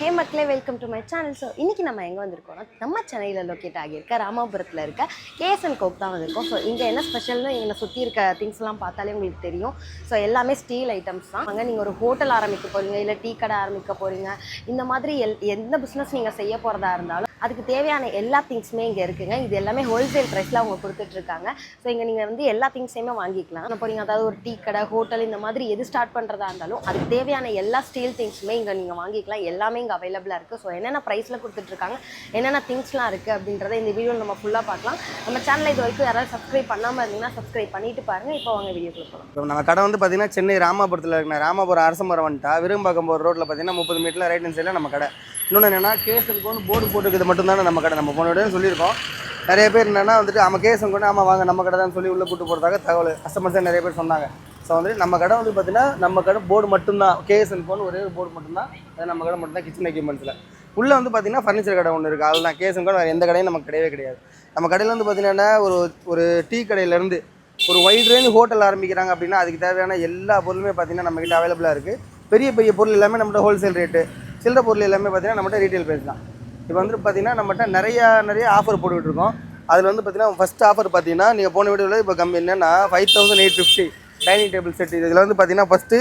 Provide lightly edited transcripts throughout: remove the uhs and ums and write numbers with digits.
ஹே மக்களே, welcome to my channel. So இன்றைக்கி நம்ம எங்கே வந்திருக்கோம்னா, நம்ம சென்னையில் லொக்கேட் ஆகியிருக்க ராமாபுரத்தில் இருக்க கேஎஸ்என் கோப் தான் வந்திருக்கோம். ஸோ இங்கே என்ன ஸ்பெஷல்னு எங்களை சுற்றி இருக்க திங்ஸ்லாம் பார்த்தாலே உங்களுக்கு தெரியும். ஸோ எல்லாமே ஸ்டீல் ஐட்டம்ஸ் தான். அங்கே நீங்கள் ஒரு ஹோட்டல் ஆரம்பிக்க போகிறீங்க, இல்லை டீ கடை ஆரம்பிக்க போகிறீங்க, இந்த மாதிரி எந்த பிஸ்னஸ் நீங்கள் செய்ய போகிறதா இருந்தாலும் அதுக்கு தேவையான எல்லா திங்ஸுமே இங்கே இருக்குங்க. இது எல்லாமே ஹோல்சேல் ப்ரைஸில் அவங்க கொடுத்துட்ருக்காங்க. ஸோ இங்கே நீங்கள் வந்து எல்லா திங்ஸையுமே வாங்கிக்கலாம். இப்போ நீங்கள் அதாவது ஒரு டீ கடை, ஹோட்டல் இந்த மாதிரி எது ஸ்டார்ட் பண்ணுறதா இருந்தாலும் அதுக்கு தேவையான எல்லா ஸ்டீல் திங்ஸுமே இங்கே நீங்கள் வாங்கிக்கலாம். எல்லாமே இங்கே அவைலபிளாக இருக்குது. ஸோ என்னென்ன ப்ரைஸில் கொடுத்துட்ருக்காங்க, என்னென்ன திங்ஸ்லாம் இருக்குது அப்படின்றத இந்த வீடியோவில் நம்ம ஃபுல்லாக பார்க்கலாம். நம்ம சேனலை இது வரைக்கும் யாராவது சப்ஸ்கிரைப் பண்ணாமல் இருந்தீங்கன்னா சப்ஸ்கிரைப் பண்ணிட்டு பாருங்கள். இப்போ அவங்க வீடியோக்குள்ள போகலாம். இப்போ நம்ம கடை வந்து பார்த்தீங்கன்னா சென்னை ராமாபுரத்தில் இருக்கிற ராமாபுரம் அரசமரம் வந்துட்டா விரும்பாக்கம் போகிற ரோட்டில் பார்த்தீங்கன்னா 30 மீட்டரில் ரைட் ஹேண்ட் சைடில் நம்ம கடை. இன்னொன்று என்னென்னா கேஎஸ்என் கோன்னு போர்டு போட்டுக்கிறது மட்டும்தானே நம்ம கடை. நம்ம போன விட சொல்லியிருக்கோம். நிறைய பேர் என்னென்னா வந்துட்டு ஆமாம் கேஎஸ்என் கோன்னு ஆமாம் வாங்க நம்ம கடை தான் சொல்லி உள்ளே கூட்டு போகிறதாக தகவல் கஸ்டமர்ஸே நிறைய பேர் சொன்னாங்க. ஸோ வந்து நம்ம கடை வந்து பார்த்தீங்கன்னா நம்ம கடை போர்டு மட்டும்தான், கேஎஸ்என் கோன்னு ஒரே ஒரு போர்டு மட்டும்தான். அது நம்ம கடை மட்டும்தான் கிச்சன் எக்யூப்மெண்ட்ஸில். உள்ளே வந்து பார்த்தீங்கன்னா ஃபர்னிச்சர் கடை ஒன்று இருக்குது. அதில் கேஎஸ்என் கோன் வேறு எந்த கடையும் நமக்கு கிடையவே கிடையாது. நம்ம கடையில் வந்து பார்த்தீங்கன்னா ஒரு டீ கடையிலேருந்து ஒரு வைட் ரேஞ்ச் ஹோட்டல் ஆரம்பிக்கிறாங்க அப்படின்னா அதுக்கு தேவையான எல்லா பொருளுமே பார்த்தீங்கன்னா நம்மகிட்ட அவைலபிளாக இருக்குது. பெரிய பெரிய பொருள் எல்லாமே நம்மகிட்ட ஹோல்சேல் ரேட்டு, சில்லற பொருள் எல்லாமே பார்த்தீங்கன்னா நம்மகிட்ட ரீட்டைல் ப்ரைஸ் தான். இப்போ வந்து பார்த்தீங்கன்னா நம்மகிட்ட நிறைய ஆஃபர் போட்டுக்கிட்டுருக்கோம். அதில் வந்து பார்த்தீங்கன்னா ஃபஸ்ட் ஆஃபர் பார்த்தீங்கன்னா நீங்கள் போன வீடியோவில் இப்போ கம்மி என்னென்னா 5850 டைனிங் டேபிள் செட். இதில் வந்து பார்த்தீங்கன்னா ஃபஸ்ட்டு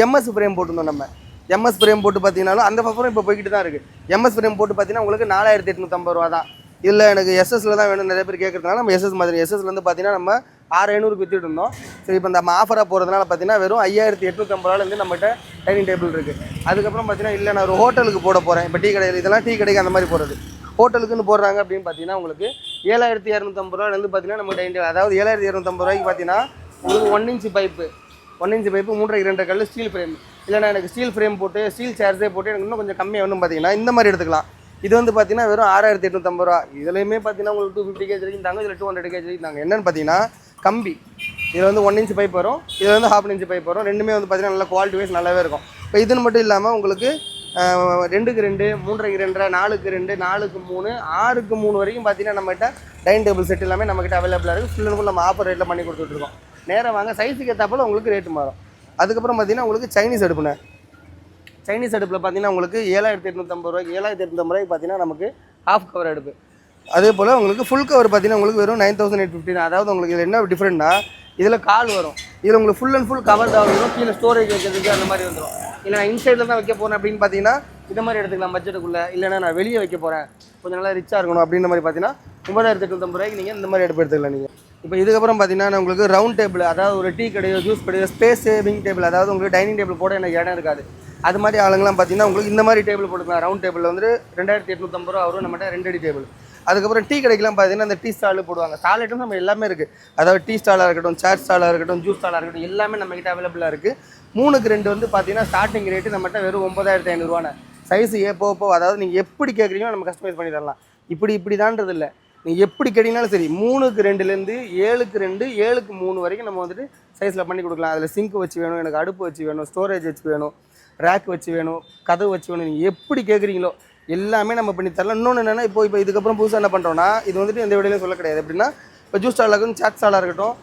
எம்எஸ் ஃப்ரேம் போட்டிருந்தோம். நம்ம எம்எஸ் ஃப்ரேம் போட்டு பார்த்தீங்கன்னாலும் அந்த ஆஃபரும் இப்போ போய்கிட்டு தான் இருக்குது. எம்எஸ் ஃப்ரேம் போட்டு பார்த்தீங்கன்னா உங்களுக்கு 4850 ரூபா தான். இல்லை எனக்கு எஸ்எஸ்ல தான் வேணும் நிறைய பேர் கேட்குறதுனால நம்ம எஸ்எஸ் மாதிரி எஸ்எஸ்ல வந்து பார்த்தீங்கன்னா நம்ம 6500 விற்றுட்டு இருந்தோம். சரி இப்போ நம்ம ஆஃபராக போகிறதுனால பார்த்தீங்கன்னா வெறும் 5850 ரூபாலேருந்து நம்மகிட்ட டைனிங் டேபிள் இருக்குது. அதுக்கப்புறம் பார்த்தீங்கன்னா இல்லை நான் ஒரு ஹோட்டலுக்கு போட போகிறேன், இப்போ டீ கடையில் இதெல்லாம் டீ கடைக்கு அந்த மாதிரி போகிறது. ஹோட்டலுக்குன்னு போடுறாங்க அப்படின்னு பார்த்தீங்கன்னா உங்களுக்கு 7250 ரூபாலேருந்து பார்த்தீங்கன்னா நம்ம டைனிங் டேபிள், அதாவது 7250 ரூபாய்க்கு பார்த்தீங்கன்னா உங்களுக்கு 1 இன்ச் பைப்பு 3.2 கல் ஸ்டீல் ஃப்ரேம். இல்லைனா எனக்கு ஸ்டீல் ஃப்ரேம் போட்டு ஸ்டீல் சேர்ஸே போட்டு எனக்கு இன்னும் கொஞ்சம் கம்மியாக வேணும் பார்த்தீங்கன்னா இந்த மாதிரி எடுத்துக்கலாம். இது வந்து பார்த்தீங்கன்னா வெறும் 6850 ரூபா. இதுலையுமே பார்த்தீங்கன்னா உங்களுக்கு 250 கேஜ் வரைக்கும் தாங்க, இதில் 200 கேஜ் வரைக்கும் தாங்க. என்னென்னு பார்த்தீங்கன்னா கம்பி இதில் வந்து 1 இன்ச் பைப் வரும், இதில் வந்து 1/2 இன்ச் பைப் வரும். ரெண்டுமே வந்து பார்த்தீங்கன்னா நல்லா குவாலிட்டி வைஸ் நல்லாவே இருக்கும். இப்போ இதுன்னு மட்டும் இல்லாமல் உங்களுக்கு 2க்கு 2, 3க்கு 2, 4க்கு 2, 4க்கு 3, 6க்கு 3 வரைக்கும் பார்த்தீங்கன்னா நம்மகிட்ட டைனிங் டேபிள் செட் எல்லாமே நம்மகிட்ட அவைலபிளாக இருக்குது. ஃபுல் அண்ட் ஃபுல் நம்ம ஆஃபர் ரேட்டில் பண்ணி கொடுத்துட்ருக்கோம். நேராக வாங்க, சைஸுக்கு ஏற்றாப்பில் உங்களுக்கு ரேட்டு மாறும். அதுக்கப்புறம் பார்த்தீங்கன்னா உங்களுக்கு சைனீஸ் அடுப்புண்ணே. சைனீஸ் அடுப்பில் பார்த்தீங்கன்னா உங்களுக்கு 7850 ரூபாய்க்கு 7850 ரூபாய்க்கு பார்த்தீங்கன்னா நமக்கு ஹாஃப் கவர் அடுப்பு. அதே போல் உங்களுக்கு ஃபுல் கவர் பார்த்தீங்கன்னா உங்களுக்கு வெறும் 9850 தான். அதாவது உங்களுக்கு இதில் என்ன டிஃப்ரெண்ட்னா இதில் கால் வரும், இதில் உங்களுக்கு ஃபுல் அண்ட் ஃபுல் கவர் தான் வரும். கீழே ஸ்டோரேஜ் வைக்கிறதுக்கு அந்த மாதிரி வந்துடும். இல்லை நான் இன்சைடில் தான் வைக்க போகிறேன் அப்படின்னு பார்த்தீங்கன்னா இந்த மாதிரி எடுத்துக்கலாம் பட்ஜெட்டுக்குள்ளே. இல்லைனா நான் வெளியே வைக்க போகிறேன் கொஞ்சம் நல்லா ரிச்சாக இருக்கணும் அப்படின்ற மாதிரி பார்த்தீங்கன்னா 9850 ரூபாய்க்கு நீங்கள் இந்த மாதிரி அடுப்பு எடுத்துக்கலாம் நீங்கள். இப்போ இதுக்கப்புறம் பார்த்தீங்கன்னா உங்களுக்கு ரவுண்ட் டேபிள், அதாவது ஒரு டீ கடையோ ஜூஸ் கடையோ ஸ்பேஸ் சேவிங் டேபிள், அதாவது உங்களுக்கு டைனிங் டேபிள் போட எனக்கு இடம் இருக்காது. அது மாதிரி ஆளுங்கலாம் பார்த்தீங்கன்னா உங்களுக்கு இந்த மாதிரி டேபிள் போட்டுக்கலாம். ரவுண்ட் டேபிள் வந்து 2850 ரூபா வரும் நம்மகிட்ட 2 அடி டேபிள். அதுக்கப்புறம் டீ கடைக்கெலாம் பார்த்தீங்கன்னா அந்த டீ ஸ்டால் போடுவாங்க. ஸ்டால் ஐட்டம் நம்ம எல்லாமே இருக்குது. அதாவது டீ ஸ்டாலாக இருக்கட்டும், சேர் ஸ்டாலாக இருக்கட்டும், ஜூஸ் ஸ்டாலாக இருக்கட்டும், எல்லாமே நம்மகிட்ட அவைலபிளாக இருக்குது. 3க்கு 2 வந்து பார்த்தீங்கன்னா ஸ்டார்டிங் ரேட்டு நம்மகிட்ட வெறும் 9500 ரூபான. சைஸு போக அதாவது நீங்கள் எப்படி கேட்குறீங்களோ நம்ம கஸ்டமைஸ் பண்ணி தரலாம். இப்படி தான்றது இல்லை, நீங்கள் எப்படி கேட்டிங்கனாலும் சரி. 3க்கு 2லேருந்து 7க்கு 2, 7க்கு 3 வரைக்கும் நம்ம வந்துட்டு சைஸில் பண்ணி கொடுக்கலாம். அதில் சிங்க் வச்சு வேணும், எனக்கு அடுப்பு வச்சு வேணும், ஸ்டோரேஜ் வச்சு வேணும், ரேக் வச்சு வேணும், கதவு வச்சு வேணும், நீங்கள் எப்படி கேட்குறீங்களோ எல்லாமே நம்ம பண்ணி தரலாம். இன்னொன்று என்னென்னா இப்போ இதுக்கப்புறம் புதுசாக என்ன பண்ணுறோன்னா, இது வந்துட்டு எந்த வீடியோலையும் சொல்ல கிடையாது. எப்படின்னா இப்போ ஜூஸ் ஸ்டாலாக இருக்கட்டும், சாட் ஸ்டாலாக இருக்கட்டும்,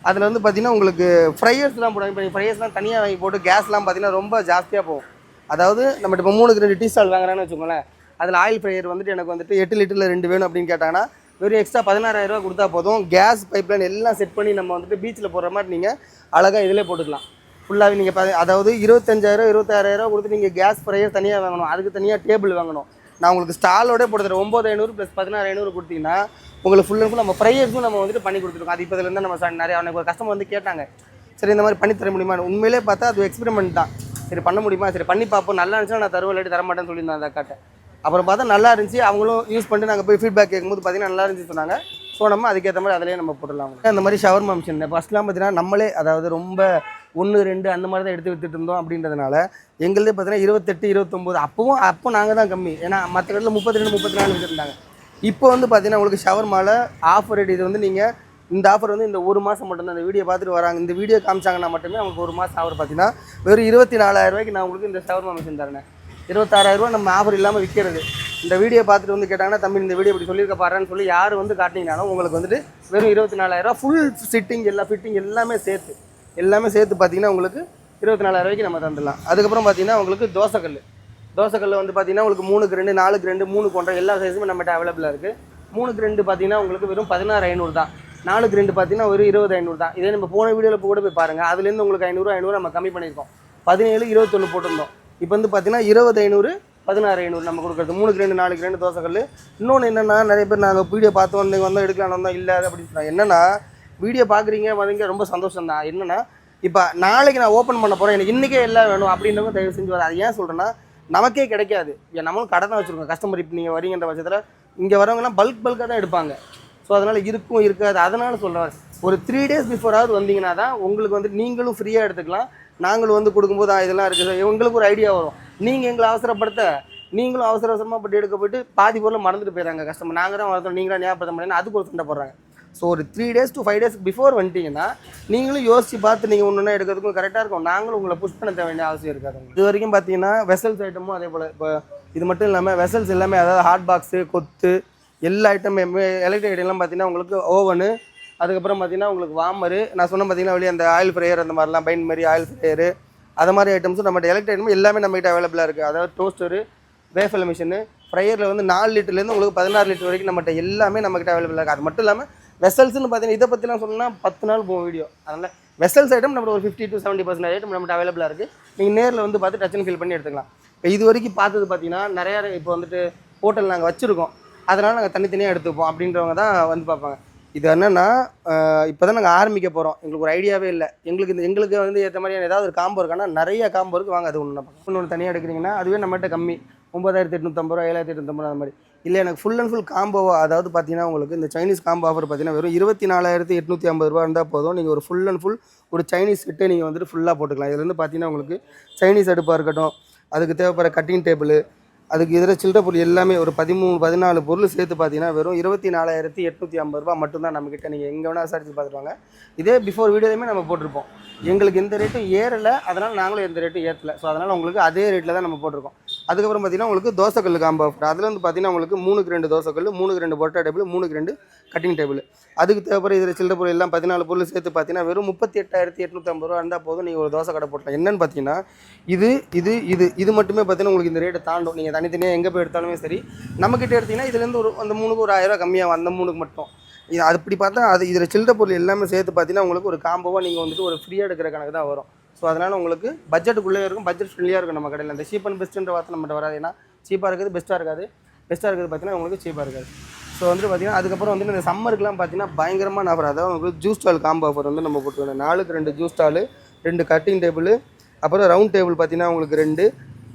அதில் வந்து பார்த்திங்கன்னா உங்களுக்கு ஃப்ரையர்ஸ்லாம் போடுவாங்க. இப்போ ஃப்ரையர்ஸ்லாம் தனியாக வாங்கி போட்டு கேஸ்லாம் பார்த்திங்கன்னா ரொம்ப ஜாஸ்தியாக போகும். அதாவது நம்ம இப்போ 3க்கு 2 டீ ஸ்டால் வாங்குறான்னு வச்சுக்கோங்களேன், அதில் ஆயில் ஃப்ரையர் வந்துட்டு எனக்கு வந்துட்டு 8 லிட்டரில் 2 வேணும் அப்படின்னு கேட்டாங்கன்னா வெறும் எக்ஸ்ட்ரா 16000 ரூபா கொடுத்தா போதும். கேஸ் பைப்லைன் எல்லாம் செட் பண்ணி நம்ம வந்துட்டு பீச்சில் போடுற மாதிரி நீங்கள் அழகாக இதிலே போட்டுக்கலாம். ஃபுல்லாகவே நீங்கள் அதாவது 25000 26000 கொடுத்து நீங்கள் கேஸ் ஃப்ரையர் தனியாக வாங்கணும், அதுக்கு தனியாக டேபிள் வாங்கணும். நான் உங்களுக்கு ஸ்டாலோட போட்டு தரேன். 9500 + 16500 கொடுத்தீங்கன்னா உங்களுக்கு ஃபுல் அண்ட் ஃபுல் நம்ம ஃப்ரையர்ஸும் நம்ம வந்துட்டு பண்ணி கொடுத்துருக்கோம். அது இப்போதுலேருந்து நம்ம நிறைய ஒரு கஸ்டமர் வந்து கேட்டாங்க, சரி இந்த மாதிரி பண்ணி தர முடியுமா. உண்மையிலே பார்த்தா அது எக்ஸ்பெரிமெண்ட் தான். சரி பண்ண முடியுமா, சரி பண்ணி பார்ப்போம், நல்லா இருந்துச்சுன்னா நான் தருவேன், இல்லாட்டி தரமாட்டேன்னு சொல்லியிருந்தேன் அந்த அக்காட்ட. அப்புறம் பார்த்தா நல்லா இருந்துச்சு. அவங்களும் யூஸ் பண்ணிட்டு நாங்கள் போய் ஃபீட்பேக் கேட்கும்போது பார்த்தீங்கன்னா நல்லா இருந்துச்சு சொன்னாங்க. ஸோ நம்ம அதுக்கேற்ற மாதிரி அதிலே நம்ம போடலாம். அந்த மாதிரி ஷவர்மா மிஷின் ஃபஸ்ட்லாம் பார்த்தீங்கன்னா நம்மளே அதாவது ரொம்ப 1 2 அந்த மாதிரி தான் எடுத்து வித்துட்டு இருந்தோம். அப்படின்றதுனால எங்களே பார்த்தீங்கன்னா 28 29 அப்போ நாங்கள் தான் கம்மி. ஏன்னா மற்ற இடத்துல 32 34 வித்துருந்தாங்க. இப்போ வந்து பார்த்தீங்கன்னா உங்களுக்கு ஷவர்மாவில் ஆஃபர் ரேட். இது வந்து நீங்கள் இந்த ஆஃபர் வந்து இந்த 1 மாதம் மட்டும்தான். இந்த வீடியோ பார்த்துட்டு வராங்க, இந்த வீடியோ காமிச்சாங்கன்னா மட்டுமே அவங்களுக்கு 1 மாதம் ஆஃபர் பார்த்தீங்கன்னா வெறும் 24000 ரூபாய்க்கு நான் உங்களுக்கு இந்த ஷவர்மா மிஷின் தரேன். 26000 ரூபா நம்ம ஆஃபர் இல்லாமல் விற்கிறது. இந்த வீடியோ பார்த்துட்டு வந்து கேட்டாங்கன்னா தம்பி இந்த வீடியோ இப்படி சொல்லியிருக்க பாருன்னு சொல்லி யார் வந்து காட்டிங்கனாலும் உங்களுக்கு வந்துட்டு வெறும் 24000 ரூபா ஃபுல் சிட்டிங் ஃபிட்டிங் எல்லாமே சேர்த்து பார்த்தீங்கன்னா உங்களுக்கு 24000 ரூபாய்க்கு நம்ம தந்துடலாம். அதுக்கப்புறம் பார்த்தீங்கன்னா உங்களுக்கு தோசைக்கல் தோசைக்கல்ல வந்து பார்த்தீங்கன்னா உங்களுக்கு 3க்கு 2 4க்கு 2 3 போன்ற எல்லா சைஸுமே நம்மகிட்ட அவைலபிளாக இருக்குது. 3க்கு 2 பார்த்தீங்கன்னா உங்களுக்கு வெறும் 16,500 தான். 4க்கு 2 பார்த்தீங்கன்னா ஒரு 20,500 தான். இதே நம்ம போன வீடியோவில் கூட போய் பாருங்கள். அதுலேருந்து உங்களுக்கு 500 நம்ம கம்மி பண்ணியிருக்கோம். 17 21 போட்டிருந்தோம். இப்போ வந்து பார்த்தீங்கன்னா 20,500 16,500 நம்ம கொடுக்குறது. 3க்கு 2 4க்கு 2 தோசைக்கல். இன்னொன்று என்னென்னா நிறைய பேர் நாங்கள் வீடியோ பார்த்து வந்தோம் எடுக்கலான்னு வந்தோம் இல்லை அப்படின்னு சொன்னாங்க. என்னென்னா வீடியோ பார்க்குறீங்க வந்தீங்க ரொம்ப சந்தோஷம் தான். என்னென்னா இப்போ நாளைக்கு நான் ஓப்பன் பண்ண போகிறேன், எனக்கு இன்றைக்கே எல்லாம் வேணும் அப்படின்றவங்க தயவு செஞ்சு வர. அது ஏன் சொல்கிறேன்னா நமக்கே கிடைக்காது. நம்மளும் கடை தான் வச்சுருக்கோம். கஸ்டமர் இப்போ நீங்கள் வரீங்கன்ற பட்சத்தில் இங்கே வரவங்கலாம் பல்காக தான் எடுப்பாங்க. ஸோ அதனால் இருக்கும் இருக்காது. அதனால் சொல்கிறேன், ஒரு 3 days பிஃபோராவது வந்தீங்கன்னா தான் உங்களுக்கு வந்து நீங்களும் ஃப்ரீயாக எடுத்துக்கலாம். நாங்களும் வந்து கொடுக்கும்போது இதெல்லாம் இருக்குது, எங்களுக்கு ஒரு ஐடியா வரும். நீங்கள் எங்களை அவசரப்படுத்த நீங்களும் அவசரமாக பட்டு எடுக்க போயிட்டு பாதி பொருளை மறந்துட்டு போயிடறாங்க கஸ்டமர். நாங்கள் தான் வளர்த்தோம், நீங்களாம் ஞாபகம் பண்ணி அதுக்கு ஒரு சண்டை போடுறாங்க. ஸோ ஒரு 3 days to 5 days பிஃபோர் வந்துட்டிங்கன்னா நீங்களும் யோசித்து பார்த்து நீங்கள் ஒன்று எடுக்கிறதுக்கும் கரெக்டாக இருக்கும். நாங்களும் உங்களை புஷ் பண்ண வேண்டிய அவசியம் இருக்காது. இது வரைக்கும் பார்த்தீங்கன்னா வெசல்ஸ் ஐட்டமும் அதே போல். இப்போ இது மட்டும் இல்லாமல் வெசல்ஸ் எல்லாமே, அதாவது ஹாட் பாக்ஸு, கொத்து, எல்லா ஐட்டமும் எலக்ட்ரிக் ஐட்டம்லாம் பார்த்தீங்கன்னா உங்களுக்கு ஓவனு, அதுக்கப்புறம் பார்த்தீங்கன்னா உங்களுக்கு வார்மரு, நான் சொன்ன பார்த்தீங்கன்னா வெளியே அந்த ஆயில் ஃப்ரையர் அந்த மாதிரிலாம் பைன் மாதிரி ஆயில் ஃப்ரையரு அது மாதிரி ஐட்டம்ஸும் நம்மகிட்ட எலக்ட்ரிக் ஐட்டமும் எல்லாமே நம்மகிட்ட அவைலபிளாக இருக்குது. அதாவது டோஸ்டரு, வேஃபல் மிஷினு, ஃப்ரையரில் வந்து 4 லிட்டர்லேருந்து உங்களுக்கு 16 லிட்டர் வரைக்கும் நம்மகிட்ட எல்லாமே நம்மகிட்ட அவைலபிளாக இருக்குது. அது மட்டும் இல்லாமல் வெசல்ஸ்னு பார்த்தீங்கன்னா இதை பற்றிலாம் சொல்லணும்னா 10 நாள் போகும் வீடியோ. அதனால் வெசல்ஸ் ஐட்டம் நம்ம ஒரு 50 to 70% ஐட்டம் நம்மகிட்ட அவைலபிளாக இருக்குது. நீங்கள் நேரில் வந்து பார்த்து டச் அண்ட் ஃபீல் பண்ணி எடுத்துக்கலாம். இப்போ இது வரைக்கும் பார்த்தது பார்த்தீங்கன்னா நிறையா இப்போ வந்துட்டு ஹோட்டல் நாங்கள் வச்சுருக்கோம், அதனால் நாங்கள் தனித்தனியாக எடுத்துப்போம் அப்படின்றவங்க தான் வந்து பார்ப்பாங்க. இது என்னென்னா இப்போ தான் நாங்கள் ஆரம்பிக்க போகிறோம், எங்களுக்கு ஒரு ஐடியாவே இல்லை. எங்களுக்கு வந்து ஏற்ற மாதிரியான ஏதாவது ஒரு காம்போ இருக்கான்னா நிறைய காம்போ இருக்குது, வாங்க அது ஒன்று பார்ப்போம். இன்னொன்று தனியாக எடுக்கிறீங்கன்னா அதுவே நம்மகிட்ட கம்மி 9,850 7,850 அந்த மாதிரி. இல்லை எனக்கு ஃபுல் அண்ட் ஃபுல் காம்போவா, அதாவது பார்த்தீங்கன்னா உங்களுக்கு இந்த சைனீஸ் காம்போ ஆஃபர் பார்த்தீங்கன்னா வெறும் 24,850 இருந்தால் போதும். நீங்கள் ஒரு ஃபுல் அண்ட் ஃபுல் ஒரு சைனீஸ் செட்டை நீங்கள் வந்துட்டு ஃபுல்லாக போட்டுக்கலாம். இதில் வந்து பார்த்தீங்கன்னா உங்களுக்கு சைனீஸ் அடுப்பாக இருக்கட்டும், அதுக்கு தேவைப்படுற கட்டிங் டேபிள், அதுக்கு இதில் சில்லறை பொருள் எல்லாமே ஒரு 13-14 பொருள் சேர்த்து பார்த்தீங்கன்னா வெறும் 24,850 மட்டும்தான் நம்மக்கிட்ட. நீங்கள் எங்கே வேணால் விசாரிச்சு பார்த்துருவாங்க. இதே பிஃபோர் வீடியோலையுமே நம்ம போட்டிருப்போம். எங்களுக்கு எந்த ரேட்டும் ஏறலை, அதனால் நாங்களும் எந்த ரேட்டும் ஏற்றலை. ஸோ அதனால் உங்களுக்கு அதே ரேட்டில் தான் நம்ம போட்டிருக்கோம். அதுக்கப்புறம் பார்த்தீங்கன்னா உங்களுக்கு தோசைக்கல் காம்போ ஆஃபர். அதில் வந்து பார்த்தீங்கன்னா உங்களுக்கு 3க்கு 2 தோசைக்கல், 3க்கு 2 பொட்டா டேபிள், 3க்கு 2 கட்டிங் டேபிள். அதுக்கு தேவைப்படுற இதில் சில்லறை பொருள் எல்லாம் 14 பொருள் சேர்த்து பார்த்தீங்கன்னா வெறும் 38,850 இருந்தால் போதும். நீங்கள் ஒரு தோசை கடை போட்டலாம். என்னென்னு பார்த்தீங்கன்னா இது மட்டுமே பார்த்தீங்கன்னா உங்களுக்கு இந்த ரேட்டை தாண்டும். நீங்கள் தனித்தனியாக எங்கே போய் எடுத்தாலுமே சரி, நம்மக்கிட்ட எடுத்திங்கன்னா இதுலேருந்து அந்த 3க்கு ஒரு 1000 கம்மியாகும், அந்த 3க்கு மட்டும். இது அப்படி பார்த்தா அது இதில் சில்லறை பொருள் எல்லாமே சேர்த்து பார்த்தீங்கன்னா உங்களுக்கு ஒரு காம்போவாக நீங்கள் வந்துட்டு ஒரு ஃப்ரீயாக எடுக்கிற கணக்கு தான் வரும். ஸோ அதனால் உங்களுக்கு பட்ஜெட்டுக்குள்ளே இருக்கும், பட்ஜெட் ஃப்ரெண்ட்லியாக இருக்கும் நம்ம கடையில். அந்த சீப் அண்ட் பெஸ்ட்டுன்ற வார்த்தை நம்மகிட்ட வராது. ஏன்னா சீப்பாக இருக்குது பெஸ்ட்டாக இருக்காது, பெஸ்ட்டாக இருக்குது பார்த்தீங்கன்னா உங்களுக்கு சீப்பாக இருக்காது. ஸோ வந்து பார்த்தீங்கன்னா அதுக்கப்புறம் வந்து இந்த சம்மருக்குலாம் பார்த்தீங்கன்னா பயங்கரமான ஆஃபர். அதாவது உங்களுக்கு ஜூஸ் ஸ்டால் காம்போ ஆஃபர் வந்து நம்ம போட்டுருக்கோம். 4க்கு 2 ஜூஸ் ஸ்டாலு, 2 கட்டிங் டேபிள், அப்புறம் ரவுண்ட் டேபிள் பார்த்தீங்கன்னா உங்களுக்கு 2,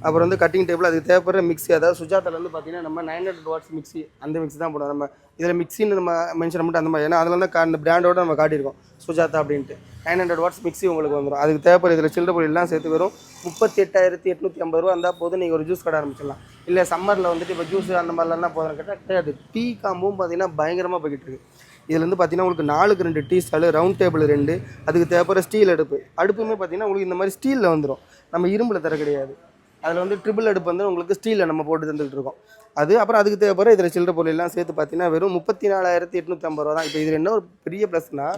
அப்புறம் வந்து கட்டிங் டேபிள், அதுக்கு தேவைப்படுற மிக்ஸி. அதாவது சுஜாதாவில் வந்து பார்த்தீங்கன்னா நம்ம 900 watts மிக்ஸி, அந்த மிக்ஸி தான் போடுவோம். நம்ம இதில் மிக்ஸின்னு நம்ம மென்ஷன் மட்டும் அந்த மாதிரி, ஏன்னா அதில் தான் அந்த பிராண்டோட நம்ம காட்டியிருக்கோம் சுஜாதா அப்படின்ட்டு. 900 watts மிக்ஸி உங்களுக்கு வந்துடும். அதுக்கு தேவைப்படுற இதில் சில்லறை பொருள் எல்லாம் சேர்த்து வரும் 38,850 இருந்தால் போதும். நீங்கள் ஒரு ஜூஸ் கடை ஆரம்பிச்சிடலாம். இல்லை சம்மரில் வந்துட்டு இப்போ ஜூஸ் அந்த மாதிரிலாம் தான் போதும் கேட்டால் கிடையாது. டீ காம்பவும் பார்த்தீங்கன்னா பயங்கரமாக போய்கிட்டு இருக்குது. இதில் வந்து பார்த்தீங்கன்னா உங்களுக்கு 4க்கு 2 டீ ஸ்டாலு, ரவுண்ட் டேபிள் 2, அதுக்கு தேவைப்படுற ஸ்டீல் அடுப்புமே பார்த்தீங்கன்னா உங்களுக்கு இந்த மாதிரி ஸ்டீலில் வந்துடும், நம்ம இரும்பில் தர கிடையாது. அதில் வந்து ட்ரிபிள் அடுப்பு வந்து உங்களுக்கு ஸ்டீலில் நம்ம போட்டு தந்துகிட்டு இருக்கோம். அது அப்புறம் அதுக்கு தேவைப்படுற இதில் சில்லறை பொருள் எல்லாம் சேர்த்து பார்த்தீங்கன்னா வெறும் 34,850 தான். இப்போ இதில் என்ன ஒரு பெரிய ப்ளஸ்னால்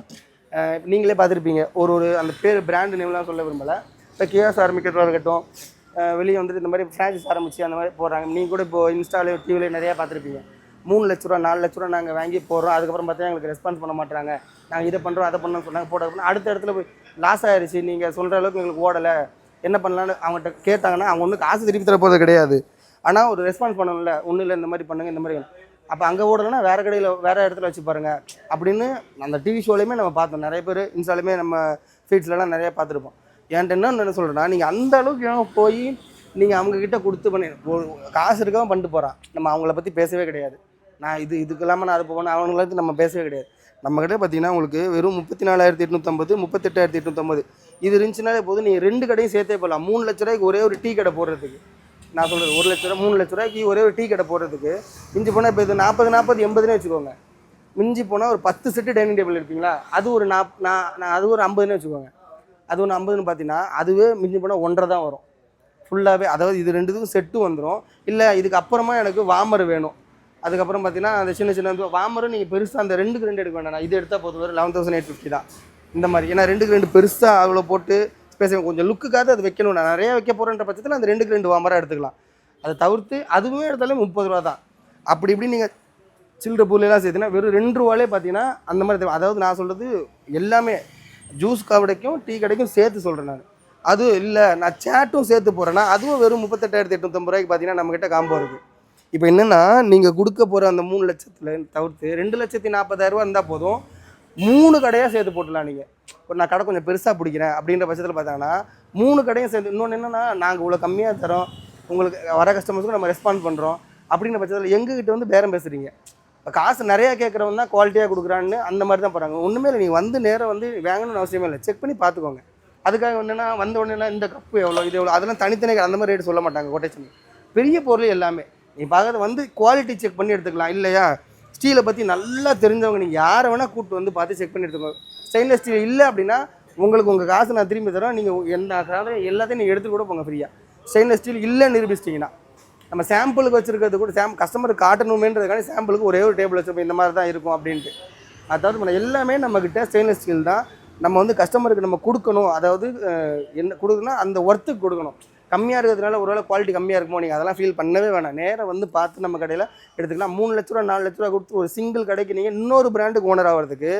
நீங்களே பார்த்துருப்பீங்க, ஒரு அந்த பேர் பிராண்டு நேம்லாம் சொல்ல விரும்பலை. இப்போ கேஎஸ் ஆரம்பிக்கிறதா இருக்கட்டும், வெளியே வந்துட்டு இந்த மாதிரி ஃப்ரான்ச்சைஸ் ஆரம்பித்து அந்த மாதிரி போடுறாங்க. நீங்கள் கூட இப்போ இன்ஸ்டாலே டிவிலே நிறையா பார்த்துருப்பீங்க. 3 லட்ச ரூபா 4 லட்ச ரூபா நாங்கள் வாங்கி போடுறோம், அதுக்கப்புறம் பார்த்தீங்கன்னா எங்களுக்கு ரெஸ்பான்ஸ் பண்ண மாட்டாங்க, நாங்கள் இதை பண்ணுறோம் அதை பண்ணோம்னு சொன்னாங்க. போட அடுத்த இடத்துல போய் லாஸ் ஆகிடுச்சு, நீங்கள் சொல்கிற அளவுக்கு எங்களுக்கு ஓடலை, என்ன பண்ணலான்னு அவங்ககிட்ட கேட்டாங்கன்னா அவங்க ஒன்றும் காசு திருப்பி தர போகிறது கிடையாது. ஆனால் ஒரு ரெஸ்பான்ஸ் பண்ணணும்ல, ஒன்றும் இல்லை இந்த மாதிரி பண்ணுங்கள் இந்த மாதிரி. அப்போ அங்கே ஓடலைன்னா வேறு கடையில் வேறு இடத்துல வச்சு பாருங்கள் அப்படின்னு அந்த டிவி ஷோலையுமே நம்ம பார்த்தோம். நிறைய பேர் இன்ஸ்டாலுமே நம்ம ஃபீட்ஸ்லலாம் நிறையா பார்த்துருப்போம். என்கிட்ட என்ன சொல்கிறேன்னா, நீங்கள் அந்த அளவுக்கு ஏன் போய் நீங்கள் அவங்கக்கிட்ட கொடுத்து பண்ணி காசு இருக்கவும் பண்ணிட்டு போகிறான். நம்ம அவங்கள பற்றி பேசவே கிடையாது. நான் இதுக்கு இல்லாமல் நான் அது போவேன் அவங்களுக்கு நம்ம பேசவே கிடையாது. நம்மக்கிட்ட பார்த்தீங்கன்னா உங்களுக்கு வெறும் 34,850 38,850 இது இருந்துச்சுனாலே போதும். நீங்கள் 2 கடையும் சேர்த்தே போகலாம். 3 லட்ச ரூபாய்க்கு ஒரே ஒரு டீ கடை போடுறதுக்கு, நான் சொல்கிறது 1 லட்ச ரூபா 3 லட்ச ரூபாய்க்கு ஒரே ஒரு டீ கடை போடுறதுக்கு மிஞ்சி போனால் இப்போ இது 40 80 வச்சுக்கோங்க. மிஞ்சி போனால் ஒரு 10 செட்டு டைனிங் டேபிள் எடுப்பீங்களா, அது ஒரு அது ஒரு 50 வச்சுக்கோங்க. அது ஒன்று 50 பார்த்தீங்கன்னா அதுவே மிஞ்சி போனால் 1.5 தான் வரும் ஃபுல்லாகவே. அதாவது இது 2த்துக்கும் செட்டு வந்துடும். இல்லை இதுக்கு அப்புறமா எனக்கு வார்மர் வேணும், அதுக்கப்புறம் பார்த்தீங்கன்னா அந்த சின்ன வார்மரும் நீங்கள் பெருசாக அந்த 2க்கு 2 எடுக்க வேண்டாம். இது எடுத்தால் போதும், ஒரு 11,850 தான் இந்த மாதிரி. ஏன்னா 2க்கு 2 பெருசாக அவ்வளோ போட்டு ஸ்பேஸ் கொஞ்சம் லுக்குக்காக அது வைக்கணும். நான் நிறையா வைக்க போகிறேன்ற பட்சத்தில் அந்த 2க்கு 2 வார்மராக எடுத்துக்கலாம். அதை தவிர்த்து அதுவுமே எடுத்தாலே 30 ரூபா தான். அப்படி இப்படி நீங்கள் சில்லற பொருளெல்லாம் சேர்த்துனா வெறும் 2 ரூபாலே பார்த்தீங்கன்னா அந்த மாதிரி அதாவது நான் சொல்கிறது எல்லாமே ஜூஸ் கடைக்கும் டீ கடைக்கும் சேர்த்து சொல்கிறேன் நான். அதுவும் இல்லை நான் சேட்டும் சேர்த்து போகிறேன்னா அதுவும் வெறும் 38,850 ரூபாய்க்கு பார்த்தீங்கன்னா நம்மக்கிட்ட காம்போ இருக்குது. இப்போ என்னென்னா நீங்கள் கொடுக்க போகிற அந்த 3 லட்சத்தில் தவிர்த்து 2,40,000 இருந்தால் போதும் 3 கடையாக சேர்த்து போட்டுடலாம். நீங்கள் ஒரு நான் கடை கொஞ்சம் பெருசாக பிடிக்கிறேன் அப்படின்ற பட்சத்தில் பார்த்தாங்கன்னா 3 கடையும் சேர்த்து இன்னொன்று என்னென்னா நாங்கள் இவ்வளோ கம்மியாக தரோம் உங்களுக்கு வர கஸ்டமர்ஸுக்கும் நம்ம ரெஸ்பாண்ட் பண்ணுறோம் அப்படின்ற பட்சத்தில் எங்ககிட்ட வந்து பேரம் பேசுகிறீங்க. இப்போ காசு நிறையா கேட்குறவங்க தான் குவாலிட்டியாக கொடுக்குறான்னு அந்த மாதிரி தான் போகிறாங்க. ஒன்றுமே இல்லை, நீங்கள் வந்து நேராக வந்து வாங்கணும்னு அவசியமே இல்லை, செக் பண்ணி பார்த்துக்கோங்க. அதுக்காக என்னென்னா வந்த உடனே இந்த கப்பு எவ்வளோ இது எவ்வளோ அதெல்லாம் தனித்தனி அந்த மாதிரி ரேட்டு சொல்ல மாட்டாங்க. கொட்டேஷன் பெரிய பொருள் எல்லாமே நீ பார்க்கறது வந்து குவாலிட்டி செக் பண்ணி எடுத்துக்கலாம். இல்லையா ஸ்டீலை பற்றி நல்லா தெரிஞ்சவங்க நீங்கள் யாரை வேணால் கூப்பிட்டு வந்து பார்த்து செக் பண்ணி எடுத்துக்கோங்க. ஸ்டெயின்லெஸ் ஸ்டீல் இல்லை அப்படின்னா உங்களுக்கு உங்கள் காசு நான் திரும்பி தரோம், நீங்கள் என்ன எல்லாத்தையும் நீங்கள் எடுத்துகிட்டு கூட போங்க ஃப்ரீயாக. ஸ்டெயின்லெஸ் ஸ்டீல் இல்லை நிரூபிச்சிட்டிங்கன்னா நம்ம சாம்பிளுக்கு வச்சுருக்கிறது கூட கஸ்டமருக்கு காட்டணுமேன்றதுக்கான சாம்பிளுக்கு ஒரே ஒரு டேபிள் வச்சுருப்போம் இந்த மாதிரி தான் இருக்கும் அப்படின்ட்டு. அதாவது நம்ம எல்லாமே நம்மக்கிட்ட ஸ்டெயின்லெஸ் ஸ்டீல் தான். நம்ம வந்து கஸ்டமருக்கு நம்ம கொடுக்கணும், அதாவது என்ன கொடுக்கணும்னா அந்த ஒர்த்துக்கு கொடுக்கணும். கம்மியாக இருக்கிறதுனால ஒருவேளை குவாலிட்டி கம்மியாக இருக்குமோ நீங்கள் அதெல்லாம் ஃபீல் பண்ணவே வேணாம். நேராக வந்து பார்த்து நம்ம கடையில் எடுத்துக்கலாம். 3 லட்ச ரூபா 4 லட்ச ரூபா கொடுத்து ஒரு சிங்கிள் கடைக்கு நீங்கள் இன்னொரு பிராண்டுக்கு ஓனர் ஆகிறதுக்கு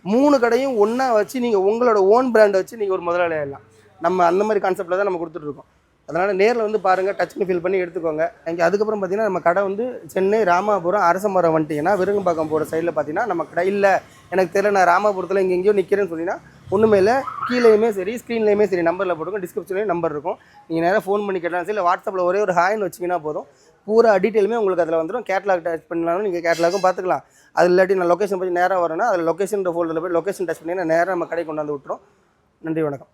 3 கடையும் ஒன்றா வச்சு நீங்கள் உங்களோட ஓன் பிராண்டை வச்சு நீங்கள் ஒரு முதலாளி ஆகிடலாம். நம்ம அந்த மாதிரி கான்செப்டில் தான் நம்ம கொடுத்துட்ருக்கோம். அதனால் நேரில் வந்து பாருங்கள், டச் பண்ணி ஃபீல் பண்ணி எடுத்துக்கோங்க. இங்கே அதுக்கப்புறம் பார்த்தீங்கன்னா நம்ம கடை வந்து சென்னை ராமாபுரம் அரசமரம் வந்துட்டிங்கன்னா விருங்கம்பாக்கம் போகிற சைடில் பார்த்தீங்கன்னா நம்ம கடை இல்லை எனக்கு தெரியல நான் ராமாபுரத்தில் இங்கே எங்கேயோ நிற்கிறேன்னு சொன்னீங்கன்னா ஒன்றுமே இல்லை, கீழேயுமே சரி ஸ்க்ரீன்லேயுமே சரி நம்பரில் போட்டுருக்கோம், டிஸ்கிரிப்ஷன்லேயும் நம்பர் இருக்கும். நீங்கள் நேராக ஃபோன் பண்ணி கேட்டாலும் சரி இல்லை வாட்ஸ்அப்பில் ஒரே ஒரு ஹாய்னு வச்சிங்கன்னா போதும், பூரா டீட்டெயிலுமே உங்களுக்கு அதில் வந்துடும். கேட்லாக் டச் பண்ணாலும் நீங்கள் கேட்லாக்கும் பார்த்துக்கலாம். அது இல்லாட்டி நான் லொக்கேஷன் பற்றி நேராக வரேன்னா அதில் லொக்கேஷன் ஃபோல்டரில் போய் லொக்கேஷன் டச் பண்ணி நேராக நம்ம கடை கொண்டாந்து விட்டுரும். நன்றி, வணக்கம்.